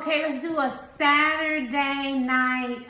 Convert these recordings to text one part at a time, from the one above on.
Okay, let's do a Saturday night,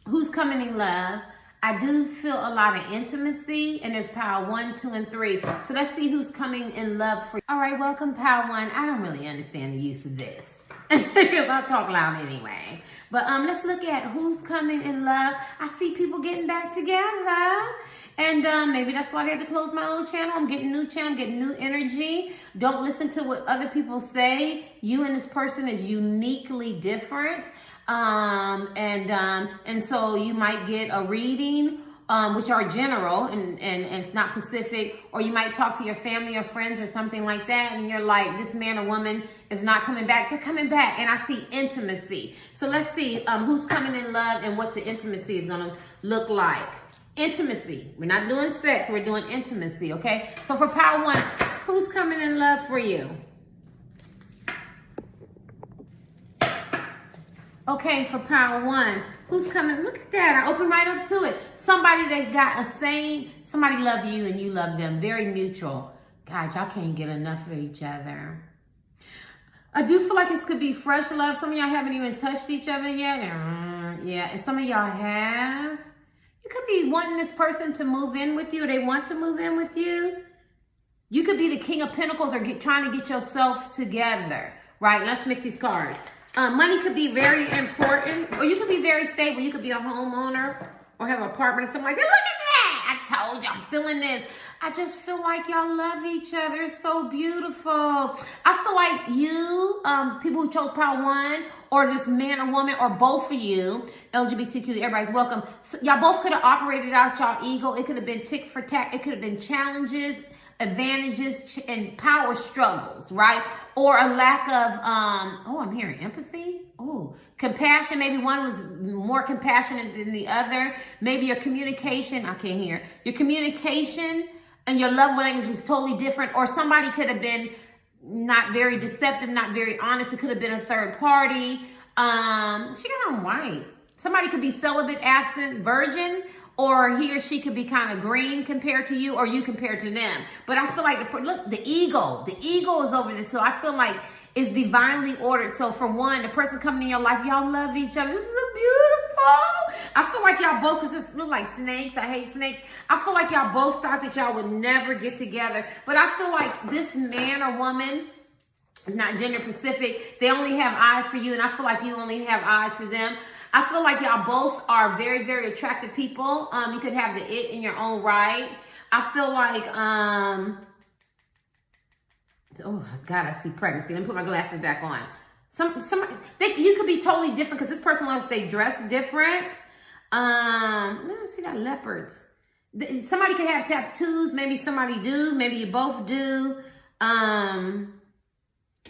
who's coming in love. I do feel a lot of intimacy, and there's pile 1, 2, and 3. So let's see who's coming in love for you. All right, welcome pile 1. I don't really understand the use of this because I talk loud anyway. But let's look at who's coming in love. I see people getting back together. And maybe that's why they had to close my old channel. I'm getting new channel, I'm getting new energy. Don't listen to what other people say. You and this person is uniquely different. And so you might get a reading, which are general and it's not specific, or you might talk to your family or friends or something like that, and you're like, this man or woman is not coming back. They're coming back, and I see intimacy. So let's see who's coming in love and what the intimacy is gonna look like. Intimacy. We're not doing sex, we're doing intimacy, okay? So for pile 1, who's coming in love for you? Okay, for pile 1, who's coming? Look at that. I open right up to it. Somebody that got a saying, somebody love you and you love them. Very mutual. God, y'all can't get enough of each other. I do feel like this could be fresh love. Some of y'all haven't even touched each other yet. Yeah, and some of y'all have. You could be wanting this person to move in with you, or they want to move in with you. You could be the King of Pentacles or trying to get yourself together, right? Let's mix these cards. Money could be very important, or you could be very stable. You could be a homeowner or have an apartment or something like that. Look at that. I told you, I'm feeling this. I just feel like y'all love each other. It's so beautiful. I feel like you, people who chose pile 1, or this man or woman, or both of you, LGBTQ, everybody's welcome. So y'all both could have operated out y'all ego. It could have been tick for tack. It could have been challenges, advantages, and power struggles, right? Or a lack of, I'm hearing empathy. Oh, compassion. Maybe one was more compassionate than the other. Maybe your communication, I can't hear. Your communication and your love language was totally different. Or somebody could have been not very deceptive, not very honest. It could have been a third party. She got on white. Somebody could be celibate, absent, virgin, or he or she could be kind of green compared to you, or you compared to them. But I feel like, the ego is over this. So I feel like it's divinely ordered. So for one, the person coming in your life, y'all love each other. This is beautiful. I feel like y'all both, because this look like snakes. I hate snakes. I feel like y'all both thought that y'all would never get together. But I feel like this man or woman is not gender specific. They only have eyes for you, and I feel like you only have eyes for them. I feel like y'all both are very, very attractive people. You could have the it in your own right. I feel like, oh God, I see pregnancy. Let me put my glasses back on. You could be totally different, because this person looks, they dress different. Let me see that leopards. Somebody could have tattoos. Maybe somebody do. Maybe you both do. Why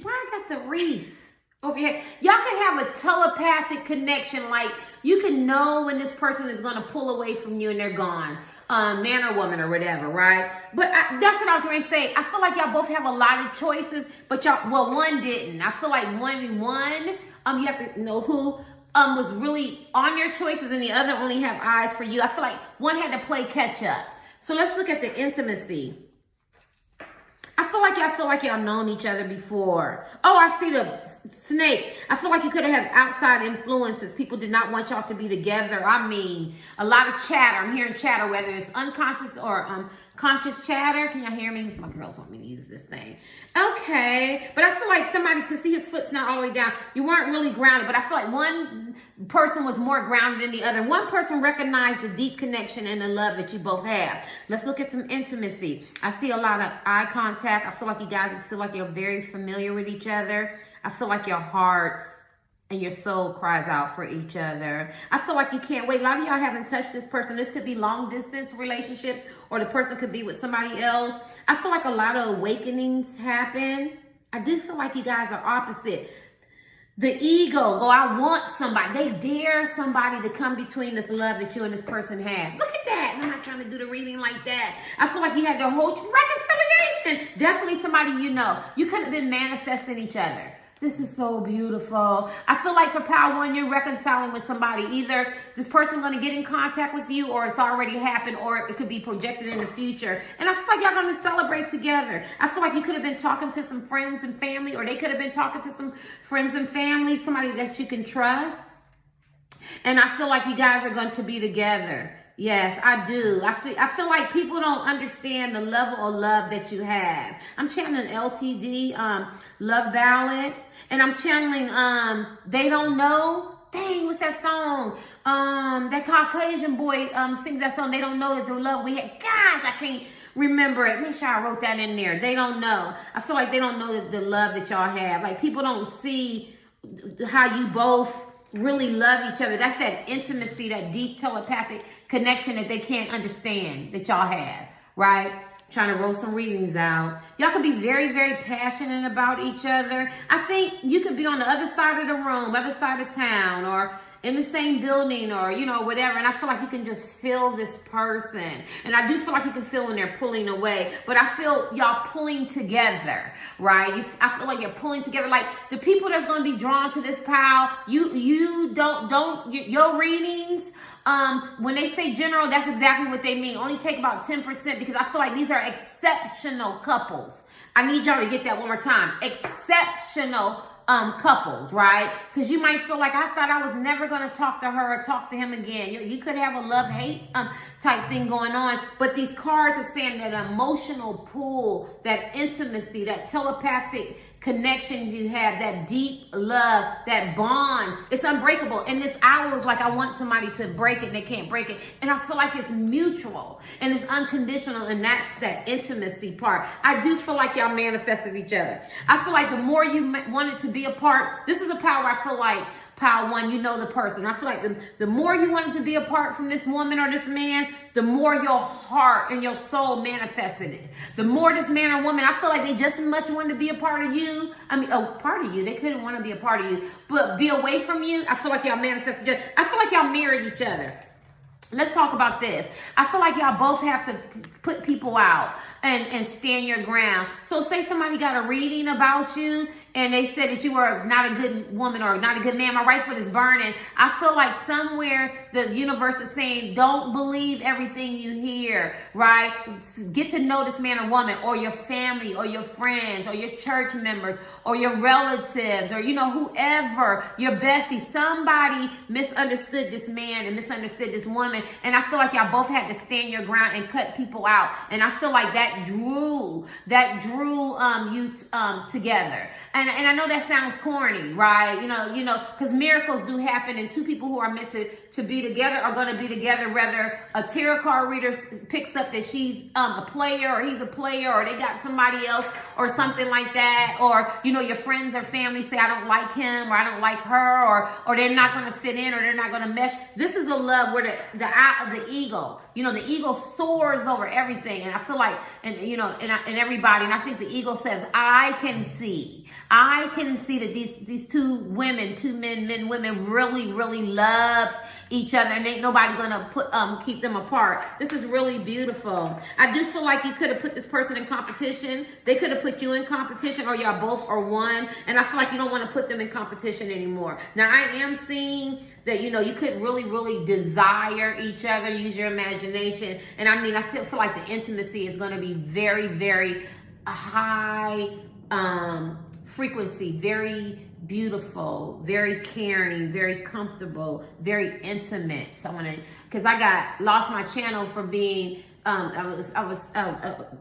I got the wreath over your head? Y'all can have a telepathic connection. Like, you can know when this person is going to pull away from you and they're gone. Man or woman or whatever, right? But that's what I was going to say. I feel like y'all both have a lot of choices, but y'all, well, one didn't. I feel like you have to know who was really on your choices, and the other only have eyes for you. I feel like one had to play catch up. So let's look at the intimacy. I feel like y'all known each other before. Oh, I see the snakes. I feel like you could have had outside influences. People did not want y'all to be together. I mean, a lot of chatter. I'm hearing chatter, whether it's unconscious or conscious chatter. Can y'all hear me? My girls want me to use this thing. Okay. But I feel like somebody could see his foot's not all the way down. You weren't really grounded, but I feel like one person was more grounded than the other. One person recognized the deep connection and the love that you both have. Let's look at some intimacy. I see a lot of eye contact. I feel like you guys feel like you're very familiar with each other. I feel like your hearts and your soul cries out for each other. I feel like you can't wait. A lot of y'all haven't touched this person. This could be long distance relationships, or the person could be with somebody else. I feel like a lot of awakenings happen. I do feel like you guys are opposite. The ego, I want somebody. They dare somebody to come between this love that you and this person have. Look at that. And I'm not trying to do the reading like that. I feel like you had the whole reconciliation. Definitely somebody you know. You could have been manifesting each other. This is so beautiful. I feel like for Power One, you're reconciling with somebody. Either this person's going to get in contact with you, or it's already happened, or it could be projected in the future. And I feel like y'all going to celebrate together. I feel like you could have been talking to some friends and family, or they could have been talking to some friends and family, somebody that you can trust. And I feel like you guys are going to be together. Yes, I do. I feel like people don't understand the level of love that you have. I'm channeling LTD, Love Ballad, and I'm channeling They Don't Know. Dang, what's that song? That Caucasian boy sings that song, They Don't Know That the Love We Had. Gosh, I can't remember it. Make sure I wrote that in there. They don't know. I feel like they don't know the love that y'all have. Like, people don't see how you both really love each other. That's that intimacy, that deep telepathic connection that they can't understand that y'all have, right? Trying to roll some readings out. Y'all could be very, very passionate about each other. I think you could be on the other side of the room, other side of town, or in the same building, or, you know, whatever. And I feel like you can just feel this person. And I do feel like you can feel when they're pulling away. But I feel y'all pulling together, right? I feel like you're pulling together. Like, the people that's going to be drawn to this pile, your readings, when they say general, that's exactly what they mean. Only take about 10%, because I feel like these are exceptional couples. I need y'all to get that one more time. Exceptional couples, right? Because you might feel like, I thought I was never going to talk to her or talk to him again. You could have a love-hate type thing going on, but these cards are saying that emotional pull, that intimacy, that telepathic connection you have, that deep love, that bond, it's unbreakable. And this hour is like, I want somebody to break it and they can't break it. And I feel like it's mutual and it's unconditional, and that's that intimacy part. I do feel like y'all manifested each other. I feel like the more you want it to be apart, this is a power I feel like, Power One, you know the person. I feel like the more you wanted to be apart from this woman or this man, the more your heart and your soul manifested it. The more this man or woman, I feel like they just as much wanted to be a part of you. I mean, a part of you. They couldn't want to be a part of you, but be away from you. I feel like y'all manifested each other. I feel like y'all married each other. Let's talk about this. I feel like y'all both have to put people out and stand your ground. So say somebody got a reading about you and they said that you were not a good woman or not a good man. My right foot is burning. I feel like somewhere the universe is saying, don't believe everything you hear, right? Get to know this man or woman, or your family, or your friends, or your church members, or your relatives, or, you know, whoever, your bestie. Somebody misunderstood this man and misunderstood this woman. And I feel like y'all both had to stand your ground and cut people out. And I feel like that drew you together. And I know that sounds corny, right? You know, because miracles do happen, and two people who are meant to be together are going to be together, whether a tarot card reader picks up that she's a player, or he's a player, or they got somebody else or something like that, or, you know, your friends or family say, I don't like him, or I don't like her, or they're not going to fit in, or they're not going to mesh. This is a love where the eye of the ego, you know, the ego soars over everything. And I feel like, and you know, and everybody, and I think the ego says, I can see that these two men, women really, really love each other, and ain't nobody gonna keep them apart. This is really beautiful. I do feel like you could have put this person in competition. They could have put you in competition, or y'all both are one. And I feel like you don't want to put them in competition anymore. Now, I am seeing that, you know, you could really, really desire each other, use your imagination. And I mean, I feel like the intimacy is going to be very, very high frequency, very beautiful, very caring, very comfortable, very intimate. So I want to, because I lost my channel for being I was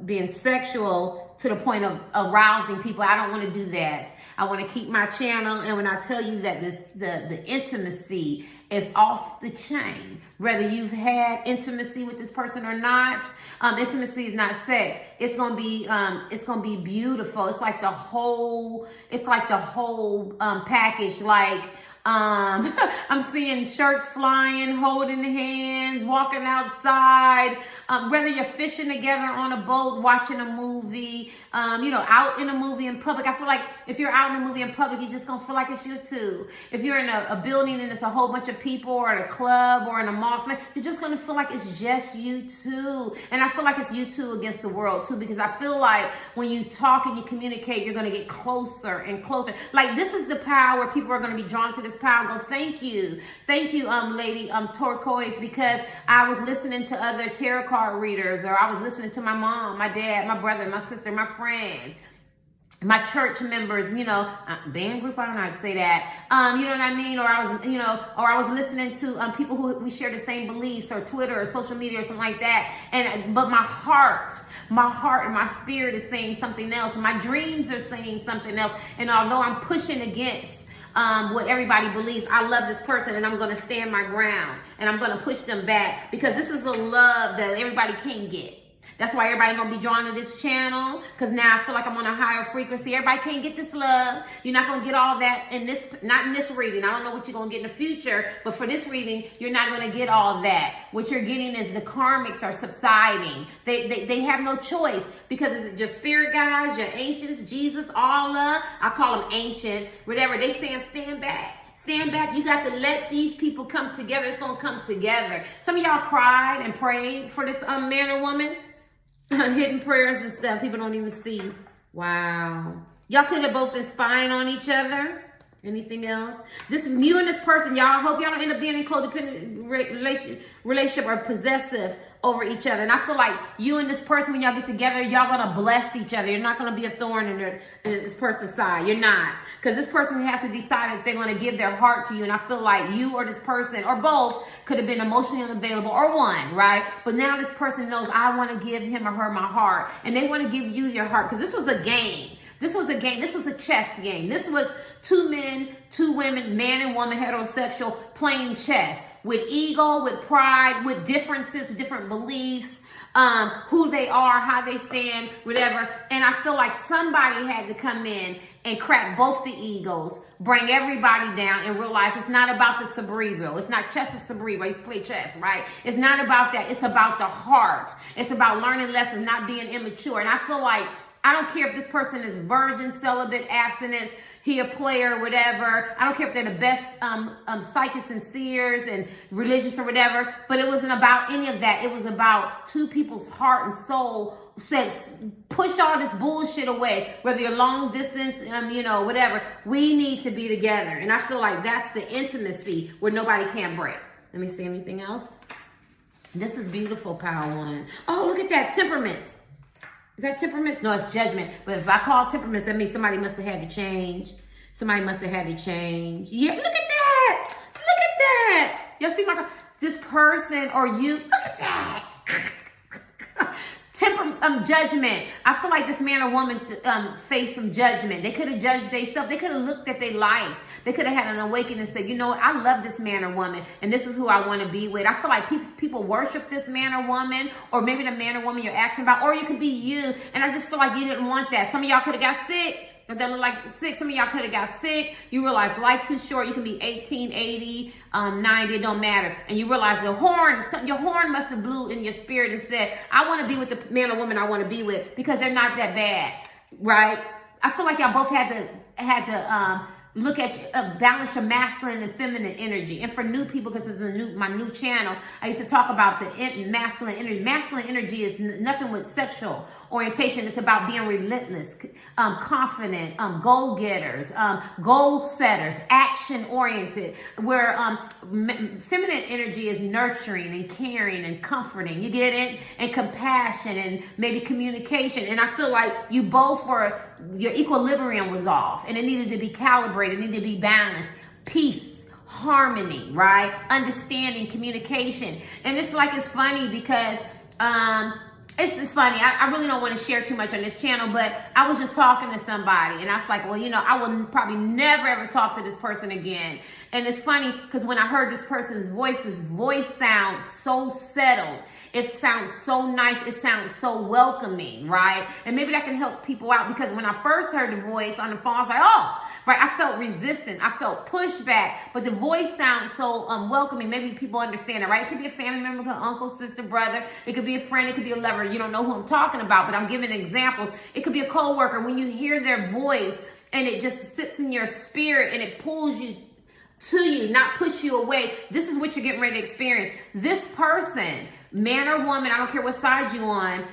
being sexual to the point of arousing people. I don't want to do that. I want to keep my channel. And when I tell you that the intimacy is off the chain, whether you've had intimacy with this person or not, intimacy is not sex. It's gonna be beautiful. It's like the whole package. Like, I'm seeing shirts flying, holding hands, walking outside, whether you're fishing together on a boat, watching a movie, you know, out in a movie in public. I feel like if you're out in a movie in public, you're just gonna feel like it's you too. If you're in a building and it's a whole bunch of of people or at a club or in a mall, you're just going to feel like it's just you two. And I feel like it's you two against the world too, because I feel like when you talk and you communicate, you're going to get closer and closer. Like, this is the power where people are going to be drawn to this power and go, thank you, lady Turquoise, because I was listening to other tarot card readers, or I was listening to my mom, my dad, my brother, my sister, my friends, my church members, band group, I don't know how to say that, you know what I mean? Or I was listening to people who we share the same beliefs, or Twitter or social media or something like that. But my heart and my spirit is saying something else. And my dreams are saying something else. And although I'm pushing against what everybody believes, I love this person and I'm going to stand my ground and I'm going to push them back, because this is the love that everybody can get. That's why everybody gonna be drawn to this channel, because now I feel like I'm on a higher frequency. Everybody can't get this love. You're not gonna get all that in this, not in this reading. I don't know what you're gonna get in the future, but for this reading, you're not gonna get all that. What you're getting is the karmics are subsiding. They have no choice, because it's just spirit guides, your ancients, Jesus, Allah. I call them ancients, whatever. They saying stand back. Stand back. You got to let these people come together. It's gonna come together. Some of y'all cried and prayed for this man or woman. Hidden prayers and stuff people don't even see. Wow. Y'all could have both been spying on each other. Anything else? You and this person, y'all, I hope y'all don't end up being in codependent relationship or possessive over each other. And I feel like you and this person, when y'all get together, y'all gonna bless each other. You're not gonna be a thorn in this person's side. You're not. Because this person has to decide if they're gonna give their heart to you. And I feel like you or this person, or both, could have been emotionally unavailable, or one, right? But now this person knows, I want to give him or her my heart. And they want to give you your heart. Because this was a game. This was a game. This was a chess game. This was two men, two women, man and woman, heterosexual, playing chess with ego, with pride, with differences, different beliefs, who they are, how they stand, whatever. And I feel like somebody had to come in and crack both the egos, bring everybody down, and realize it's not about the cerebral. It's not chess, it's cerebral. I used to play chess, right? It's not about that. It's about the heart. It's about learning lessons, not being immature. And I feel like, I don't care if this person is virgin, celibate, abstinence, he a player, whatever. I don't care if they're the best psychics and seers and religious or whatever, but it wasn't about any of that. It was about two people's heart and soul said, push all this bullshit away, whether you're long distance, whatever. We need to be together. And I feel like that's the intimacy where nobody can break. Let me see anything else. This is beautiful, Power One. Oh, look at that, temperaments. Is that temperaments? No, it's judgment. But if I call temperaments, that means somebody must have had to change. Somebody must have had to change. Yeah, look at that. Look at that. Y'all see this person or you? Look at that. Judgment. I feel like this man or woman faced some judgment. They could have judged themselves. They could have looked at their life. They could have had an awakening and said, you know what? I love this man or woman, and this is who I want to be with. I feel like people worship this man or woman, or maybe the man or woman you're asking about, or you could be you. And I just feel like you didn't want that. Some of y'all could have got sick. That look like sick. Some of y'all could have got sick. You realize life's too short. You can be 18, 80, 90. It don't matter. And you realize your horn must have blew in your spirit and said, I want to be with the man or woman I want to be with, because they're not that bad, right? I feel like y'all both had to look at balance your masculine and feminine energy. And for new people, because it's my new channel, I used to talk about the masculine energy. Masculine energy is nothing with sexual orientation. It's about being relentless, confident, goal-getters, goal setters, action-oriented, where feminine energy is nurturing and caring and comforting. You get it? And compassion and maybe communication. And I feel like you both your equilibrium was off, and it needed to be calibrated. It needed to be balanced. Peace, harmony, right? Understanding, communication. And it's funny because it's just funny. I really don't want to share too much on this channel, but I was just talking to somebody, and I was like, well, I will probably never ever talk to this person again. And it's funny because when I heard this person's voice, this voice sounds so settled. It sounds so nice. It sounds so welcoming, right? And maybe that can help people out, because when I first heard the voice on the phone, I was like, oh, right. I felt resistant. I felt pushback, but the voice sounds so welcoming. Maybe people understand it, right? It could be a family member, uncle, sister, brother. It could be a friend. It could be a lover. You don't know who I'm talking about, but I'm giving examples. It could be a coworker. When you hear their voice and it just sits in your spirit and it pulls you to you, not push you away. This is what you're getting ready to experience. This person, man or woman, I don't care what side you're on,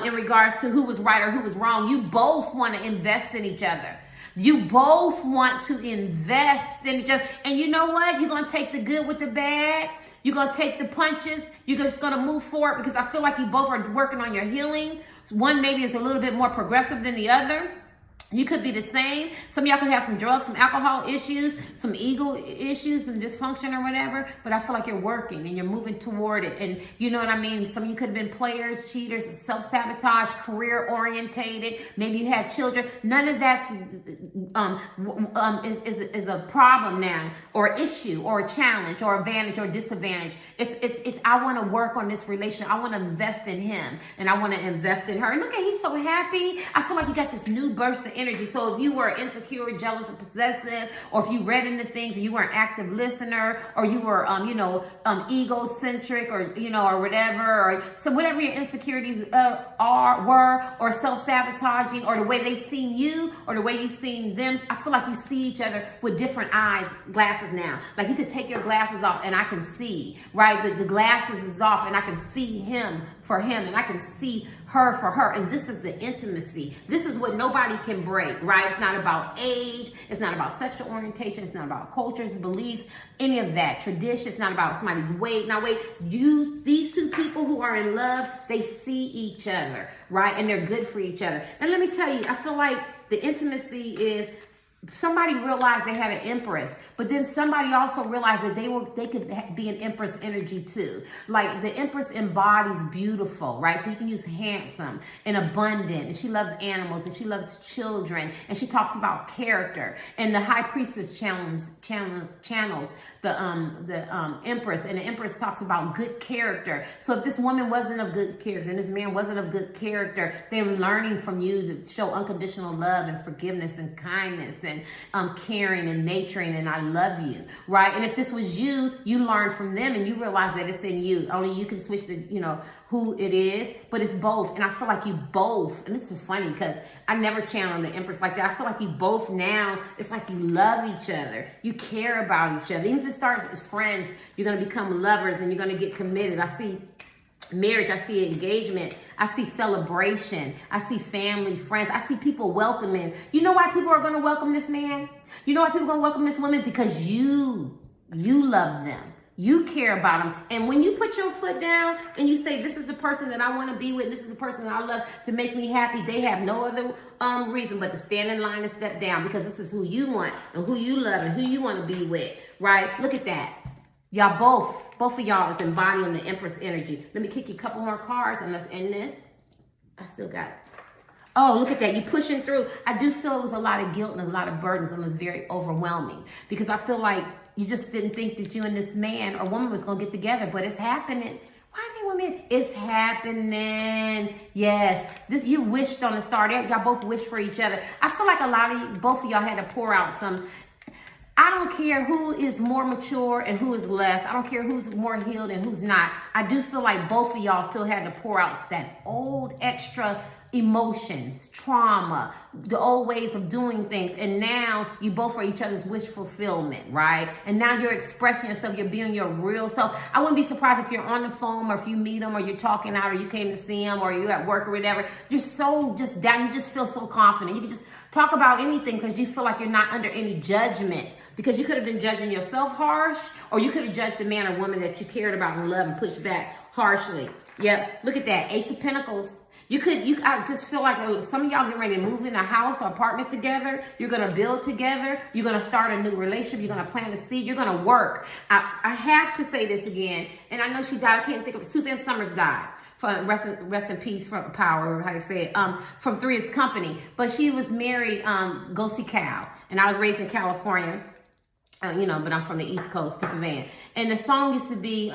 in regards to who was right or who was wrong, you both want to invest in each other. You both want to invest in each other. And you know what? You're going to take the good with the bad. You're going to take the punches. You're just going to move forward, because I feel like you both are working on your healing. One maybe is a little bit more progressive than the other. You could be the same. Some of y'all could have some drugs, some alcohol issues, some ego issues, some dysfunction or whatever. But I feel like you're working and you're moving toward it. And you know what I mean? Some of you could have been players, cheaters, self-sabotage, career-orientated. Maybe you had children. None of that's is a problem now, or issue, or a challenge, or advantage, or disadvantage. It's I want to work on this relationship. I want to invest in him, and I want to invest in her. And look at, he's so happy. I feel like you got this new burst of energy. So if you were insecure, jealous, and possessive, or if you read into things, or you were an active listener, or you were egocentric, or or whatever, or so whatever your insecurities were, or self-sabotaging, or the way they seen you, or the way you seen them, I feel like you see each other with different glasses now. Like you could take your glasses off and I can see, right? The glasses is off and I can see him for him, and I can see her for her. And this is the intimacy. This is what nobody can break, right? It's not about age. It's not about sexual orientation. It's not about cultures, beliefs, any of that. Tradition. It's not about somebody's weight. Now wait, these two people who are in love, they see each other, right? And they're good for each other. And let me tell you, I feel like the intimacy is, somebody realized they had an empress, but then somebody also realized that they could be an empress energy too. Like the empress embodies beautiful, right? So you can use handsome and abundant, and she loves animals, and she loves children, and she talks about character. And the high priestess channels the empress, and the empress talks about good character. So if this woman wasn't of good character and this man wasn't of good character, they're learning from you to show unconditional love and forgiveness and kindness and caring and nurturing, and I love you, right? And if this was you, you learn from them and you realize that it's in you. Only you can switch the, who it is, but it's both. And I feel like you both, and this is funny because I never channeled the empress like that. I feel like you both now, it's like you love each other. You care about each other. Even if it starts as friends, you're going to become lovers and you're going to get committed. I see marriage, I see engagement, I see celebration, I see family, friends, I see people welcoming. You know why people are going to welcome this man? You know why people are going to welcome this woman? Because you love them. You care about them. And when you put your foot down and you say, this is the person that I want to be with, this is the person that I love to make me happy, they have no other reason but to stand in line and step down, because this is who you want and who you love and who you want to be with, right? Look at that. Y'all both of y'all is embodying the Empress energy. Let me kick you a couple more cards and let's end this. I still got it. Oh, look at that. You pushing through. I do feel it was a lot of guilt and a lot of burdens, and it was very overwhelming, because I feel like you just didn't think that you and this man or woman was going to get together, but it's happening. Why are they women? It's happening. Yes. You wished on the star. Y'all both wished for each other. I feel like both of y'all had to pour out some. I don't care who is more mature and who is less. I don't care who's more healed and who's not. I do feel like both of y'all still had to pour out that old extra emotions, trauma, the old ways of doing things. And now you both are each other's wish fulfillment, right? And now you're expressing yourself. You're being your real self. I wouldn't be surprised if you're on the phone, or if you meet them, or you're talking out, or you came to see him, or you're at work or whatever. You're so just down. You just feel so confident. You can just talk about anything because you feel like you're not under any judgments. Because you could have been judging yourself harsh, or you could have judged the man or woman that you cared about and loved and pushed back harshly. Yep, look at that. Ace of Pentacles. I just feel like some of y'all getting ready to move in a house or apartment together. You're going to build together. You're going to start a new relationship. You're going to plant a seed. You're going to work. I have to say this again. And I know she died. I can't think of it. Suzanne Summers died. Rest in peace from Power, how you say it, from Three's Company. But she was married, Go See Cal. And I was raised in California. But I'm from the East Coast, Pennsylvania. And the song used to be,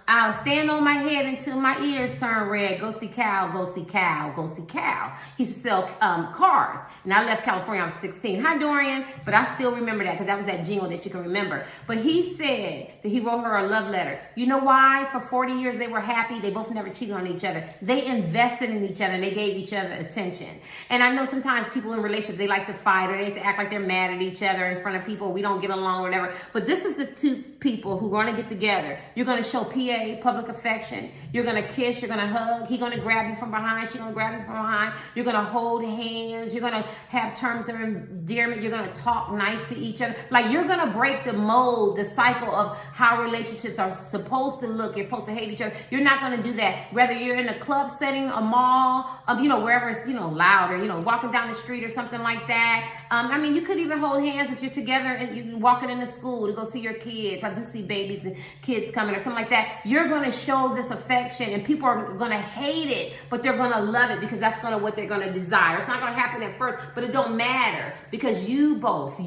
I'll stand on my head until my ears turn red. Go see Cal, go see Cal, go see Cal. He used to sell cars. And I left California, I was 16. Hi, Dorian. But I still remember that because that was that jingle that you can remember. But he said that he wrote her a love letter. You know why? For 40 years, they were happy. They both never cheated on each other. They invested in each other and they gave each other attention. And I know sometimes people in relationships, they like to fight or they have to act like they're mad at each other in front of people. We don't get along or whatever. But this is the two people who are going to get together. You're going to show PA, public affection. You're going to kiss. You're going to hug. He's going to grab you from behind. She's going to grab you from behind. You're going to hold hands. You're going to have terms of endearment. You're going to talk nice to each other. Like, you're going to break the mold, the cycle of how relationships are supposed to look. You're supposed to hate each other. You're not going to do that. Whether you're in a club setting, a mall, wherever it's, louder, walking down the street or something like that. I mean, you could even hold hands if you're together and you're walking into school to go see your kids. I do see babies and kids coming or something like that. You're going to show this affection and people are going to hate it, but they're going to love it because that's what they're going to desire. It's not going to happen at first, but it don't matter because you both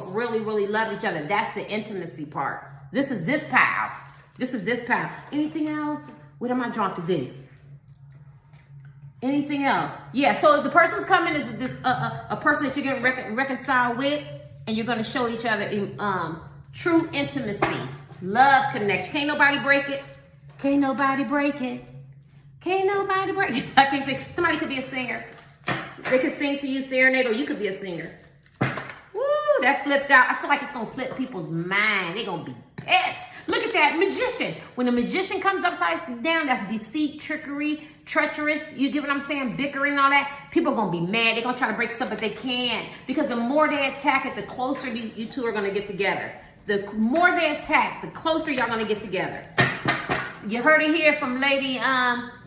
really, really love each other. That's the intimacy part. This is this pile. This is this pile. Anything else? What am I drawn to this? Anything else? Yeah, so if the person's coming is this a person that you're going to reconcile with, and you're going to show each other true intimacy, love connection. Can't nobody break it. Can't nobody break it. Can't nobody break it. I can't sing. Somebody could be a singer. They could sing to you, serenade, or you could be a singer. Woo, that flipped out. I feel like it's going to flip people's mind. They're going to be pissed. Look at that magician. When a magician comes upside down, that's deceit, trickery, treacherous. You get what I'm saying? Bickering, all that. People are going to be mad. They're going to try to break this up, but they can't. Because the more they attack it, the closer you two are going to get together. The more they attack, the closer y'all going to get together. You heard it here from Lady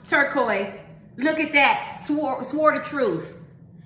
Turquoise. Look at that. Swore the truth.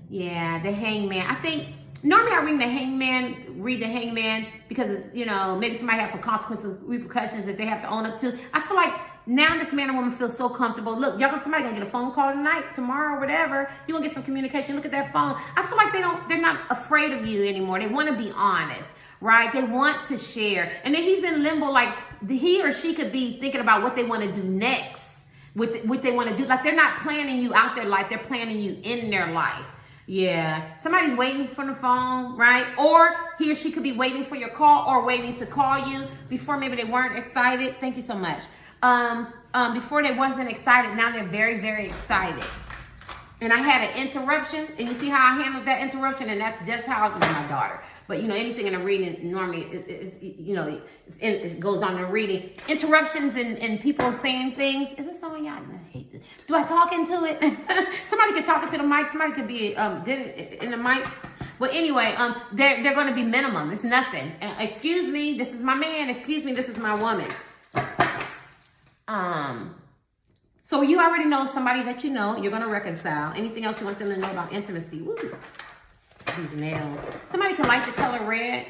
Yeah, the hangman. I think normally I read the hangman because, maybe somebody has some consequences, repercussions that they have to own up to. I feel like now this man or woman feels so comfortable. Look, somebody gonna get a phone call tonight, tomorrow, whatever. You're gonna get some communication. Look at that phone. I feel like they're not afraid of you anymore. They want to be honest, right? They want to share. And then he's in limbo, like he or she could be thinking about what they want to do next, what they want to do. Like, they're not planning you out their life. They're planning you in their life. Yeah, somebody's waiting for the phone, right? Or he or she could be waiting for your call or waiting to call you. Before, maybe they weren't excited. Thank you so much. Before they wasn't excited. Now they're very, very excited. And I had an interruption, and you see how I handled that interruption, and that's just how I do my daughter. But anything in a reading normally it goes on in a reading. Interruptions and people saying things. Is this someone y'all? I hate this. Do I talk into it? Somebody could talk into the mic. Somebody could be in the mic. Well, anyway, they're going to be minimum. It's nothing. Excuse me, this is my man. Excuse me, this is my woman. So you already know somebody that you're going to reconcile. Anything else you want them to know about intimacy? Woo. These nails. Somebody can like the color red.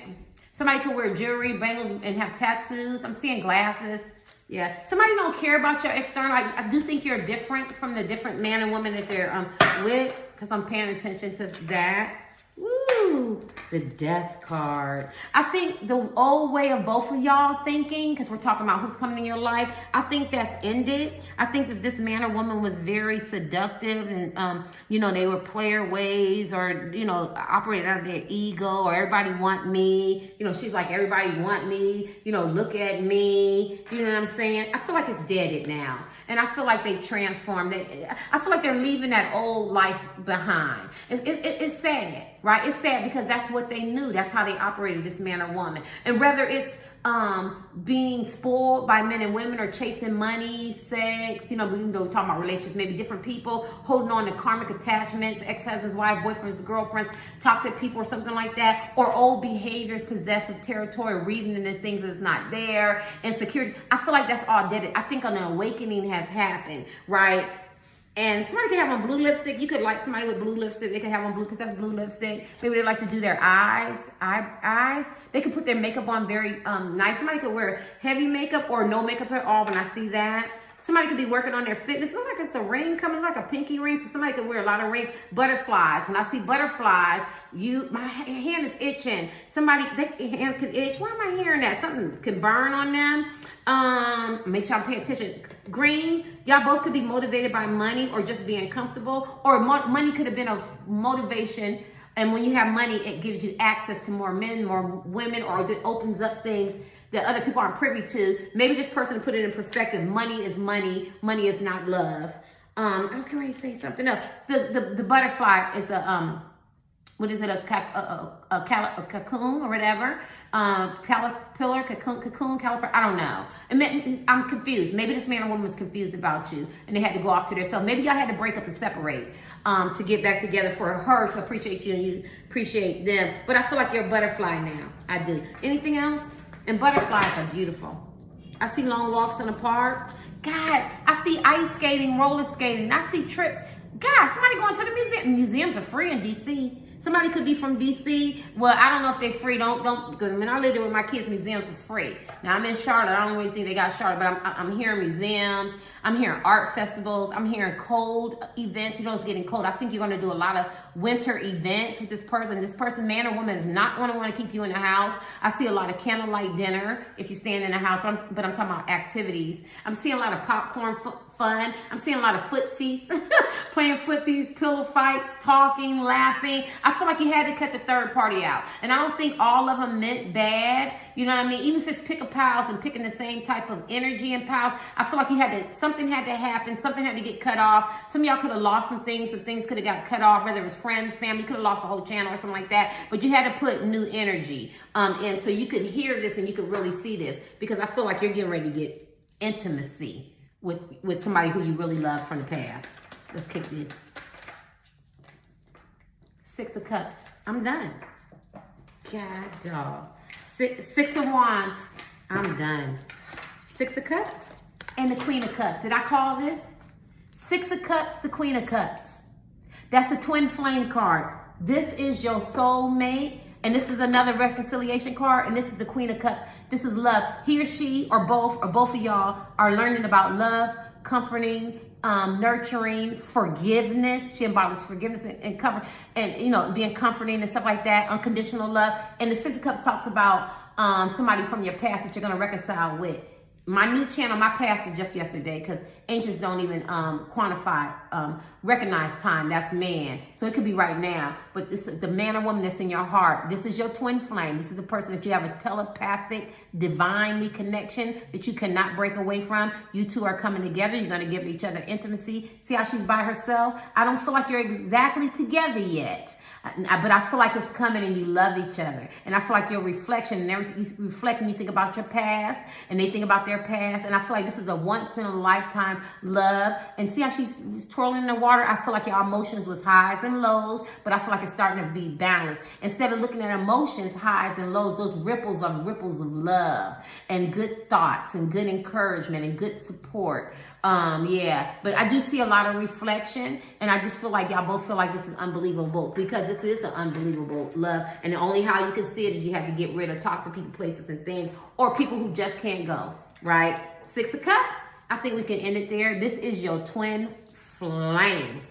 Somebody can wear jewelry, bangles, and have tattoos. I'm seeing glasses. Yeah. Somebody don't care about your external. I do think you're different from the different man and woman that they're with, because I'm paying attention to that. Woo, the death card. I think the old way of both of y'all thinking, because we're talking about who's coming in your life, I think that's ended. I think if this man or woman was very seductive and, they were player ways or, operated out of their ego or everybody want me, she's like, everybody want me, look at me, you know what I'm saying? I feel like it's deaded now. And I feel like they transformed it. I feel like they're leaving that old life behind. It's sad. Right? It's sad because that's what they knew. That's how they operated, this man or woman. And whether it's being spoiled by men and women or chasing money, sex, we can go talk about relationships, maybe different people, holding on to karmic attachments, ex-husbands, wife, boyfriends, girlfriends, toxic people or something like that, or old behaviors, possessive territory, reading into things that's not there, insecurities. I feel like that's all dead. I think an awakening has happened, right? And somebody can have on blue lipstick. You could like somebody with blue lipstick. They could have on blue because that's blue lipstick. Maybe they like to do their eyes. They could put their makeup on very nice. Somebody could wear heavy makeup or no makeup at all when I see that. Somebody could be working on their fitness. Look like it's a ring coming, like a pinky ring. So somebody could wear a lot of rings. Butterflies. When I see butterflies, my hand is itching. Their hand could itch. Why am I hearing that? Something could burn on them. Make sure I'm paying attention. Green, y'all both could be motivated by money or just being comfortable. Or money could have been a motivation. And when you have money, it gives you access to more men, more women, or it opens up things that other people aren't privy to. Maybe this person put it in perspective. Money is money. Money is not love. I was going to say something else. The butterfly is what is it? A cocoon or whatever. Caterpillar, cocoon, caliper. I don't know. I'm confused. Maybe this man or woman was confused about you and they had to go off to themselves. Maybe y'all had to break up and separate to get back together for her to appreciate you and you appreciate them. But I feel like you're a butterfly now. I do. Anything else? And butterflies are beautiful. I see long walks in the park. God, I see ice skating, roller skating. I see trips. God, somebody going to the museum. Museums are free in DC. Somebody could be from DC. Well, I don't know if they're free. Because when I lived there with my kids, museums was free. Now I'm in Charlotte. I don't really think they got Charlotte, but I'm hearing museums. I'm hearing art festivals. I'm hearing cold events. You know, it's getting cold. I think you're going to do a lot of winter events with this person. This person, man or woman, is not going to want to keep you in the house. I see a lot of candlelight dinner if you're staying in the house, but I'm talking about activities. I'm seeing a lot of popcorn fun. I'm seeing a lot of footsies, playing footsies, pillow fights, talking, laughing. I feel like you had to cut the third party out. And I don't think all of them meant bad. You know what I mean? Even if it's pick-a-pals and picking the same type of energy and pals, I feel like something had to happen. Something had to get cut off. Some of y'all could have lost some things could have got cut off, whether it was friends, family, you could have lost the whole channel or something like that. But you had to put new energy. And so you could hear this and you could really see this, because I feel like you're getting ready to get intimacy with somebody who you really love from the past. Let's kick this. 6 of Cups. I'm done. God, dog. Six of Wands. I'm done. 6 of Cups and the Queen of Cups. Did I call this? 6 of Cups, the Queen of Cups. That's the twin flame card. This is your soulmate. And this is another reconciliation card. And this is the Queen of Cups. This is love. He or she or both of y'all are learning about love, comforting, nurturing, forgiveness. She embodies forgiveness and comfort, and, you know, being comforting and stuff like that. Unconditional love. And the 6 of Cups talks about somebody from your past that you're going to reconcile with. My new channel, my past is just yesterday, because ancients don't even recognize time. That's man. So it could be right now. But this is the man or woman that's in your heart. This is your twin flame. This is the person that you have a telepathic, divinely connection that you cannot break away from. You two are coming together. You're going to give each other intimacy. See how she's by herself? I don't feel like you're exactly together yet. But I feel like it's coming and you love each other. And I feel like your reflection and everything, you reflect and you think about your past and they think about their past. And I feel like this is a once in a lifetime love. And see how she's twirling in the water? I feel like your emotions was highs and lows, but I feel like it's starting to be balanced. Instead of looking at emotions, highs and lows, those ripples of love and good thoughts and good encouragement and good support. Yeah, but I do see a lot of reflection, and I just feel like y'all both feel like this is unbelievable, because this is an unbelievable love, and the only how you can see it is you have to get rid of toxic people, places, and things, or people who just can't go, right? 6 of Cups, I think we can end it there. This is your twin flame.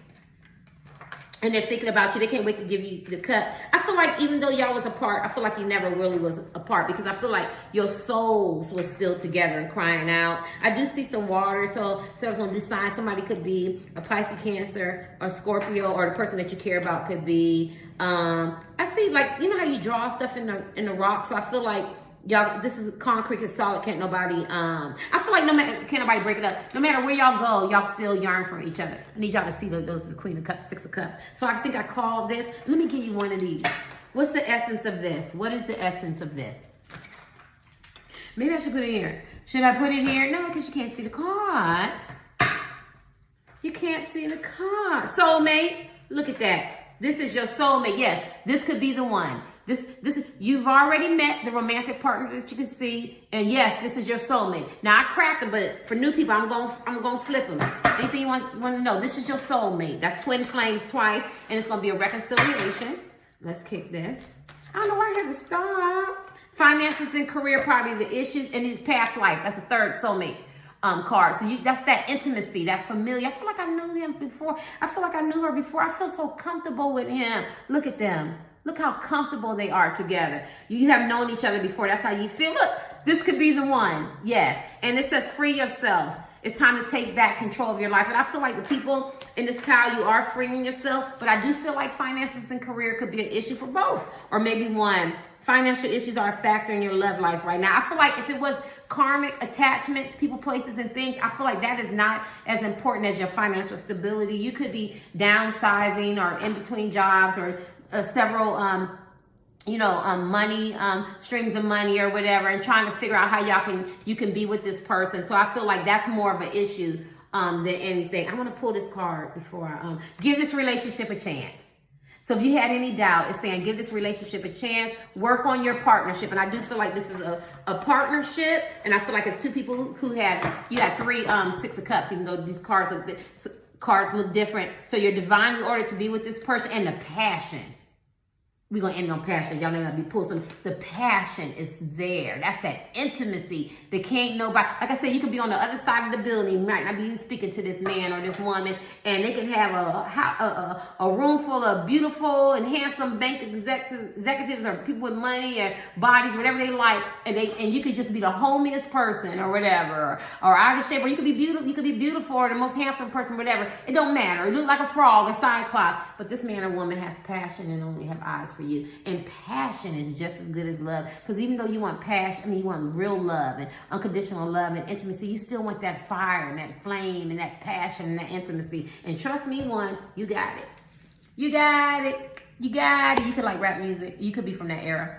And they're thinking about you. They can't wait to give you the cut. I feel like even though y'all was apart, I feel like you never really was apart, because I feel like your souls was still together and crying out. I do see some water. So I was going to do signs. Somebody could be a Pisces, Cancer, or Scorpio, or the person that you care about could be. I see, like, you know how you draw stuff in the rock. So I feel like y'all, this is concrete, is solid. Can't nobody, I feel like can't nobody break it up. No matter where y'all go, y'all still yearn for each other. I need y'all to see those are the Queen of Cups, 6 of Cups. So I think I called this. Let me give you one of these. What's the essence of this? What is the essence of this? Maybe I should put it here. Should I put it here? No, because you can't see the cards. You can't see the cards. Soulmate, look at that. This is your soulmate. Yes, this could be the one. This you've already met the romantic partner that you can see, and yes, this is your soulmate. Now I cracked them, but for new people, I'm gonna flip them. Anything you want to know? This is your soulmate. That's twin flames twice, and it's gonna be a reconciliation. Let's kick this. I don't know why I had to stop. Finances and career, probably the issues, and his past life. That's the third soulmate. card. So that's that intimacy, that familiar. I feel like I knew him before. I feel like I knew her before. I feel so comfortable with him. Look at them. Look how comfortable they are together. You have known each other before. That's how you feel. Look, this could be the one. Yes. And it says free yourself. It's time to take back control of your life. And I feel like the people in this pile, you are freeing yourself. But I do feel like finances and career could be an issue for both. Or maybe one. Financial issues are a factor in your love life right now. I feel like if it was karmic attachments, people, places, and things, I feel like that is not as important as your financial stability. You could be downsizing or in between jobs or several money, streams of money or whatever, and trying to figure out how you can be with this person. So I feel like that's more of an issue than anything. I want to pull this card before I give this relationship a chance. So if you had any doubt, it's saying give this relationship a chance, work on your partnership. And I do feel like this is a partnership, and I feel like it's two people who you had three Six of Cups, even though these cards look different. So you're divinely ordered to be with this person, and the passion. We're going to end on passion because y'all know I'm going to be pulled some. The passion is there. That's that intimacy that can't nobody. Like I said, you could be on the other side of the building. You might not be speaking to this man or this woman. And they can have a room full of beautiful and handsome bank executives or people with money or bodies, whatever they like. And you could just be the homeliest person or whatever. Or out of shape. Or you could be beautiful. You could be beautiful or the most handsome person, whatever. It don't matter. You look like a frog or Cyclops. But this man or woman has passion and only have eyes for you. And passion is just as good as love, because even though you want passion, you want real love and unconditional love and intimacy, you still want that fire and that flame and that passion and that intimacy. And trust me, you got it. You got it. You got it. You could like rap music. You could be from that era.